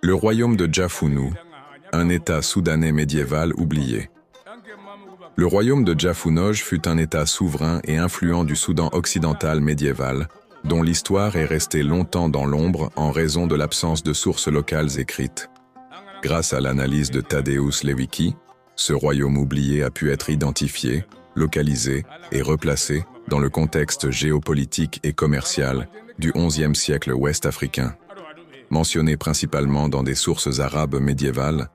Le royaume de Djafounou, un État soudanais médiéval oublié. Le royaume de Djafounog fut un État souverain et influent du Soudan occidental médiéval, dont l'histoire est restée longtemps dans l'ombre en raison de l'absence de sources locales écrites. Grâce à l'analyse de Tadeusz Lewicki, ce royaume oublié a pu être identifié, localisé et replacé dans le contexte géopolitique et commercial du XIe siècle ouest-africain. Mentionné principalement dans des sources arabes médiévales,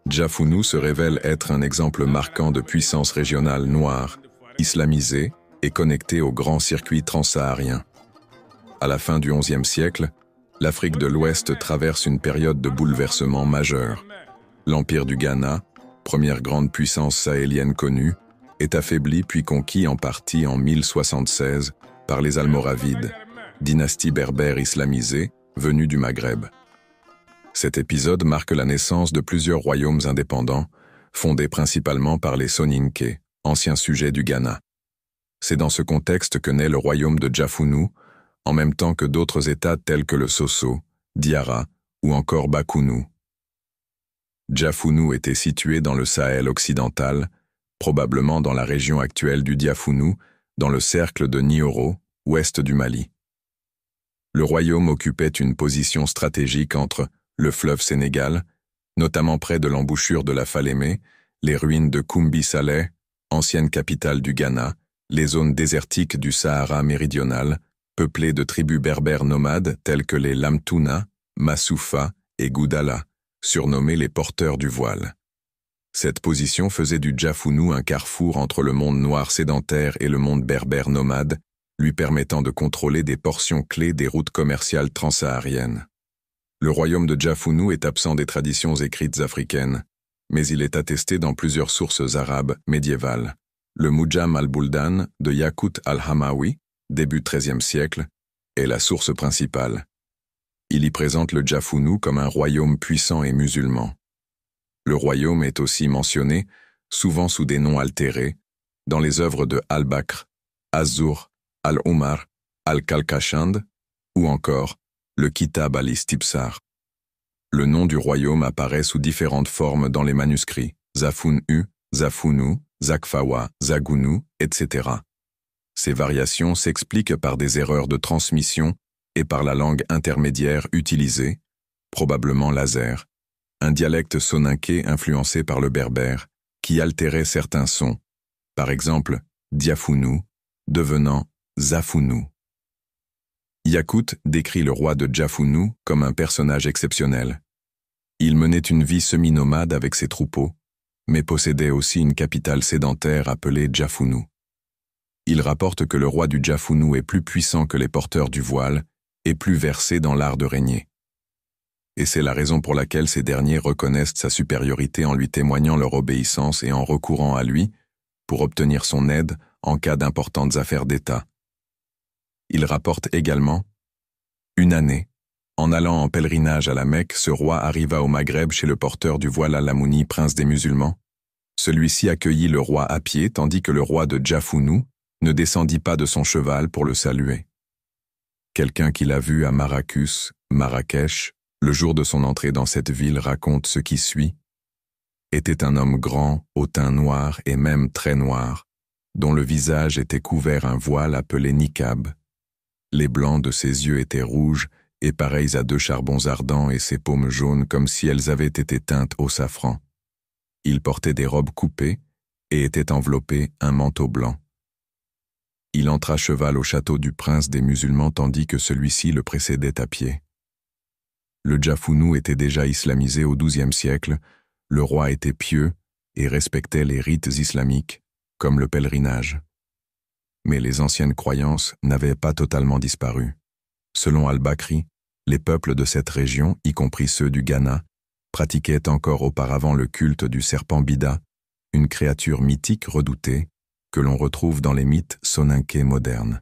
Djafounou se révèle être un exemple marquant de puissance régionale noire, islamisée et connectée au grand circuit transsaharien. À la fin du XIe siècle, l'Afrique de l'Ouest traverse une période de bouleversement majeur. L'empire du Ghana, première grande puissance sahélienne connue, est affaibli puis conquis en partie en 1076 par les Almoravides, dynastie berbère islamisée venue du Maghreb. Cet épisode marque la naissance de plusieurs royaumes indépendants, fondés principalement par les Soninké, anciens sujets du Ghana. C'est dans ce contexte que naît le royaume de Djafounou, en même temps que d'autres États tels que le Sosso, Diarra ou encore Bakounou. Djafounou était situé dans le Sahel occidental, probablement dans la région actuelle du Diafounou, dans le cercle de Nioro, ouest du Mali. Le royaume occupait une position stratégique entre le fleuve Sénégal, notamment près de l'embouchure de la Falémé, les ruines de Koumbi Saleh, ancienne capitale du Ghana, les zones désertiques du Sahara méridional, peuplées de tribus berbères nomades telles que les Lamtouna, Massoufa et Goudala, surnommés les porteurs du voile. Cette position faisait du Djafounou un carrefour entre le monde noir sédentaire et le monde berbère nomade, lui permettant de contrôler des portions clés des routes commerciales transsahariennes. Le royaume de Djafounou est absent des traditions écrites africaines, mais il est attesté dans plusieurs sources arabes médiévales. Le Moujam al-Buldan de Yaqut al-Hamawi, début XIIIe siècle, est la source principale. Il y présente le Djafounou comme un royaume puissant et musulman. Le royaume est aussi mentionné, souvent sous des noms altérés, dans les œuvres de Al-Bakr, Az-Zur, Al-Umar, Al-Kalkashand ou encore le Kitab al-Istibsar. Le nom du royaume apparaît sous différentes formes dans les manuscrits, Zafoun-U, Zafounou, Zakfawa, Zagounou, etc. Ces variations s'expliquent par des erreurs de transmission et par la langue intermédiaire utilisée, probablement l'Azer, un dialecte soninké influencé par le berbère, qui altérait certains sons, par exemple Diafounou, devenant Zafounou. Yaqut décrit le roi de Djafounou comme un personnage exceptionnel. Il menait une vie semi-nomade avec ses troupeaux, mais possédait aussi une capitale sédentaire appelée Djafounou. Il rapporte que le roi du Djafounou est plus puissant que les porteurs du voile et plus versé dans l'art de régner. Et c'est la raison pour laquelle ces derniers reconnaissent sa supériorité en lui témoignant leur obéissance et en recourant à lui pour obtenir son aide en cas d'importantes affaires d'État. Il rapporte également « Une année, en allant en pèlerinage à la Mecque, ce roi arriva au Maghreb chez le porteur du voile Al-Amouni, prince des musulmans. Celui-ci accueillit le roi à pied, tandis que le roi de Djafounou ne descendit pas de son cheval pour le saluer. Quelqu'un qui l'a vu à Marrakech, Marrakech, le jour de son entrée dans cette ville raconte ce qui suit. Était un homme grand, au teint noir et même très noir, dont le visage était couvert un voile appelé niqab. Les blancs de ses yeux étaient rouges et pareils à deux charbons ardents et ses paumes jaunes comme si elles avaient été teintes au safran. Il portait des robes coupées et était enveloppé un manteau blanc. Il entra à cheval au château du prince des musulmans tandis que celui-ci le précédait à pied. Le Djafounou était déjà islamisé au XIIe siècle, le roi était pieux et respectait les rites islamiques, comme le pèlerinage. Mais les anciennes croyances n'avaient pas totalement disparu. Selon Al-Bakri, les peuples de cette région, y compris ceux du Ghana, pratiquaient encore auparavant le culte du serpent Bida, une créature mythique redoutée que l'on retrouve dans les mythes soninké modernes.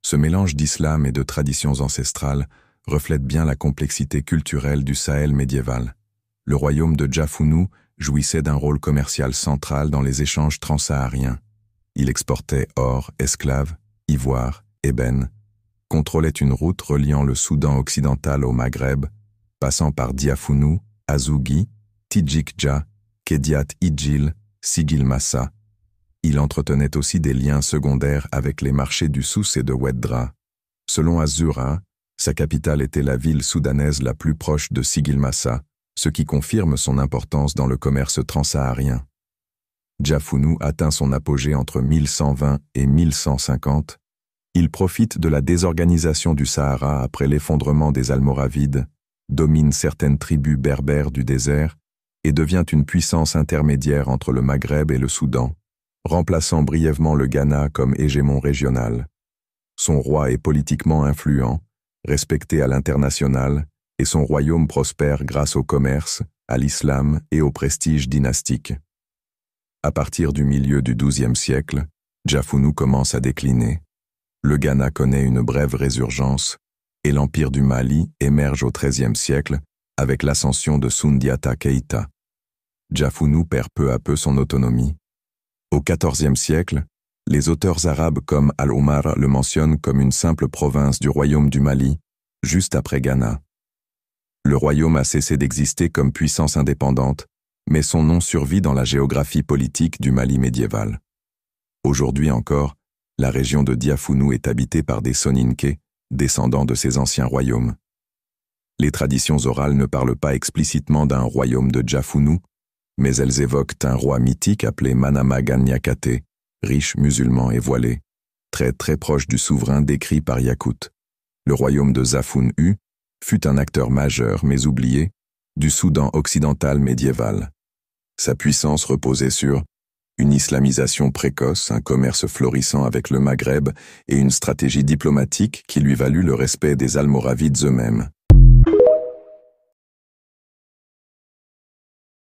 Ce mélange d'islam et de traditions ancestrales reflète bien la complexité culturelle du Sahel médiéval. Le royaume de Djafounou jouissait d'un rôle commercial central dans les échanges transsahariens. Il exportait or, esclaves, ivoire, ébène, contrôlait une route reliant le Soudan occidental au Maghreb passant par Diafunu, Azugi, Tijikja, Kediat Ijil, Sigil Massa. Il entretenait aussi des liens secondaires avec les marchés du Souss et de Oueddra. Selon Azura, sa capitale était la ville soudanaise la plus proche de Sigil Massa, ce qui confirme son importance dans le commerce transsaharien. Diafunu atteint son apogée entre 1120 et 1150. Il profite de la désorganisation du Sahara après l'effondrement des Almoravides, domine certaines tribus berbères du désert et devient une puissance intermédiaire entre le Maghreb et le Soudan, remplaçant brièvement le Ghana comme hégémon régional. Son roi est politiquement influent, respecté à l'international, et son royaume prospère grâce au commerce, à l'islam et au prestige dynastique. À partir du milieu du XIIe siècle, Diafunu commence à décliner. Le Ghana connaît une brève résurgence, et l'empire du Mali émerge au XIIIe siècle avec l'ascension de Soundiata Keïta. Diafunu perd peu à peu son autonomie. Au XIVe siècle, les auteurs arabes comme Al-Omar le mentionnent comme une simple province du royaume du Mali, juste après Ghana. Le royaume a cessé d'exister comme puissance indépendante, mais son nom survit dans la géographie politique du Mali médiéval. Aujourd'hui encore, la région de Diafunu est habitée par des Soninké, descendants de ces anciens royaumes. Les traditions orales ne parlent pas explicitement d'un royaume de Diafunu, mais elles évoquent un roi mythique appelé Manama Ganyakate, riche, musulman et voilé, très proche du souverain décrit par Yakout. Le royaume de Zafun-U fut un acteur majeur, mais oublié, du Soudan occidental médiéval. Sa puissance reposait sur une islamisation précoce, un commerce florissant avec le Maghreb et une stratégie diplomatique qui lui valut le respect des Almoravides eux-mêmes.